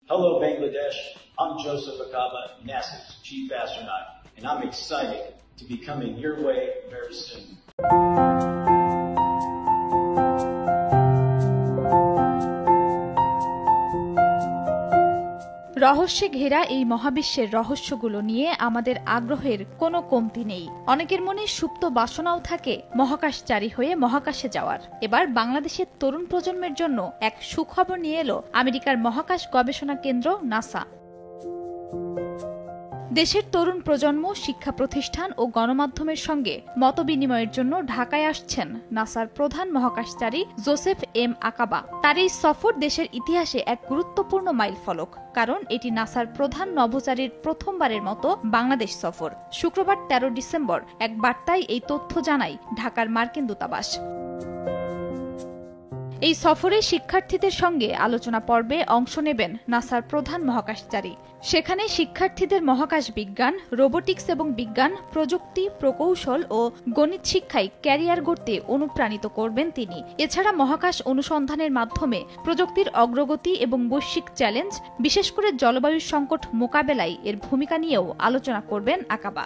Hello, Bangladesh. I'm Joseph Akaba, NASA's chief astronaut, and I'm excited to be coming your way very soon. রহস্যে ঘেরা এই মহাবিশ্বের রহস্যগুলো নিয়ে আমাদের আগ্রহের কোনো কমতি নেই। অনেকের মনে সুপ্ত বাসনাও থাকে মহাকাশচারী হয়ে মহাকাশে যাওয়ার। এবার বাংলাদেশের তরুণ প্রজন্মের জন্য এক সুখবর নিয়ে এলো আমেরিকার মহাকাশ গবেষণা কেন্দ্র নাসা। দেশের তরুণ প্রজন্ম শিক্ষা প্রতিষ্ঠান ও গণমাধ্যমের সঙ্গে মতবিনিময়ের জন্য ঢাকায় আসছেন নাসার প্রধান মহাকাশচারী জোসেফ এম আকাবা। তার এই সফর দেশের ইতিহাসে এক গুরুত্বপূর্ণ মাইলফলক, কারণ এটি নাসার প্রধান নভোচারীর প্রথমবারের মতো বাংলাদেশ সফর। শুক্রবার ১৩ ডিসেম্বর এক বার্তায় এই তথ্য জানায় ঢাকার মার্কিন দূতাবাস। এই সফরে শিক্ষার্থীদের সঙ্গে আলোচনা পর্বে অংশ নেবেন নাসার প্রধান মহাকাশচারী। সেখানে শিক্ষার্থীদের মহাকাশ বিজ্ঞান, রোবোটিক্স এবং বিজ্ঞান, প্রযুক্তি, প্রকৌশল ও গণিত শিক্ষায় ক্যারিয়ার গড়তে অনুপ্রাণিত করবেন তিনি। এছাড়া মহাকাশ অনুসন্ধানের মাধ্যমে প্রযুক্তির অগ্রগতি এবং বৈশ্বিক চ্যালেঞ্জ, বিশেষ করে জলবায়ু সংকট মোকাবেলায় এর ভূমিকা নিয়েও আলোচনা করবেন আকাবা।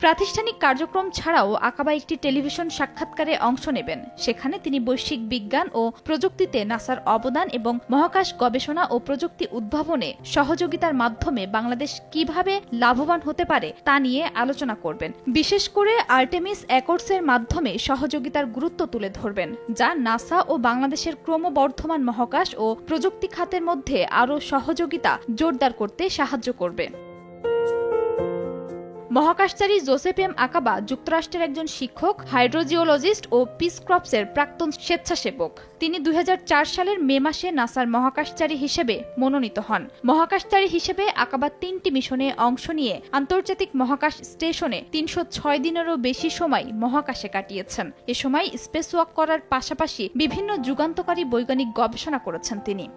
প্রাতিষ্ঠানিক কার্যক্রম ছাড়াও আকাবা একটি টেলিভিশন সাক্ষাৎকারে অংশ নেবেন। সেখানে তিনি বৈশ্বিক বিজ্ঞান ও প্রযুক্তিতে নাসার অবদান এবং মহাকাশ গবেষণা ও প্রযুক্তি উদ্ভাবনে সহযোগিতার মাধ্যমে বাংলাদেশ কিভাবে লাভবান হতে পারে তা নিয়ে আলোচনা করবেন। বিশেষ করে আর্টেমিস অ্যাকর্ডসের মাধ্যমে সহযোগিতার গুরুত্ব তুলে ধরবেন, যা নাসা ও বাংলাদেশের ক্রমবর্ধমান মহাকাশ ও প্রযুক্তি খাতের মধ্যে আরও সহযোগিতা জোরদার করতে সাহায্য করবে। মহাকাশচারী জোসেফ এম আকাবা যুক্তরাষ্ট্রের একজন শিক্ষক, হাইড্রোজিওলজিস্ট ও পিস ক্রপসের প্রাক্তন স্বেচ্ছাসেবক। তিনি ২০০৪ সালের মে মাসে নাসার মহাকাশচারী হিসেবে মনোনীত হন। মহাকাশচারী হিসেবে আকাবা ৩টি মিশনে অংশ নিয়ে আন্তর্জাতিক মহাকাশ স্টেশনে ৩০৬ দিনেরও বেশি সময় মহাকাশে কাটিয়েছেন। এ সময় স্পেস ওয়াক করার পাশাপাশি বিভিন্ন যুগান্তকারী বৈজ্ঞানিক গবেষণা করেছেন তিনি।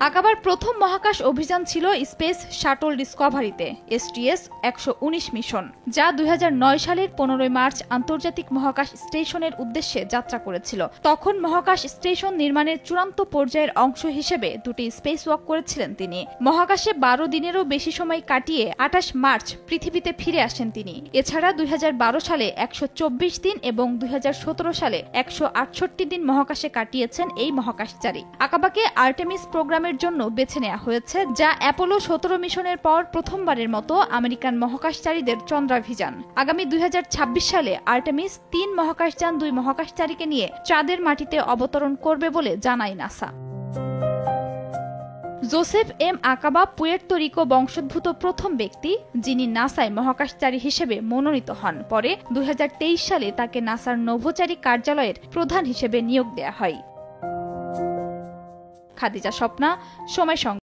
আকাবার প্রথম মহাকাশ অভিযান ছিল স্পেস শাটল ডিসকভারিতে STS-119 মিশন, যা ২০০৯ সালের ১৫ মার্চ আন্তর্জাতিক মহাকাশ স্টেশনের উদ্দেশ্যে যাত্রা করেছিল। তখন মহাকাশ স্টেশন নির্মাণের চূড়ান্ত পর্যায়ের অংশ হিসেবে দুটি স্পেস ওয়াক করেছিলেন তিনি। মহাকাশে ১২ দিনেরও বেশি সময় কাটিয়ে ২৮ মার্চ পৃথিবীতে ফিরে আসেন তিনি। এছাড়া ২০১২ সালে ১২৪ দিন এবং ২০১৭ সালে ১৬৮ দিন মহাকাশে কাটিয়েছেন এই মহাকাশচারী। আকাবাকে আর্টেমিস প্রোগ্রামের জন্য বেছে নেওয়া হয়েছে, যা অ্যাপোলো ১৭ মিশনের পর প্রথমবারের মতো আমেরিকান মহাকাশচারীদের চন্দ্রাভিযান। আগামী ২০২৬ সালে আর্টেমিস ৩ মহাকাশযান ২ মহাকাশচারীকে নিয়ে চাঁদের মাটিতে অবতরণ করবে বলে জানায় NASA. Joseph M Acaba Puerto Rico বংশোদ্ভূত প্রথম ব্যক্তি যিনি নাসায় মহাকাশচারী হিসেবে মনোনীত হন। পরে ২০২৩ সালে তাকে নাসার নভোচারী কার্যালয়ের প্রধান হিসেবে নিয়োগ দেওয়া হয়। খাদিজা স্বপ্না, সময় সংবাদ।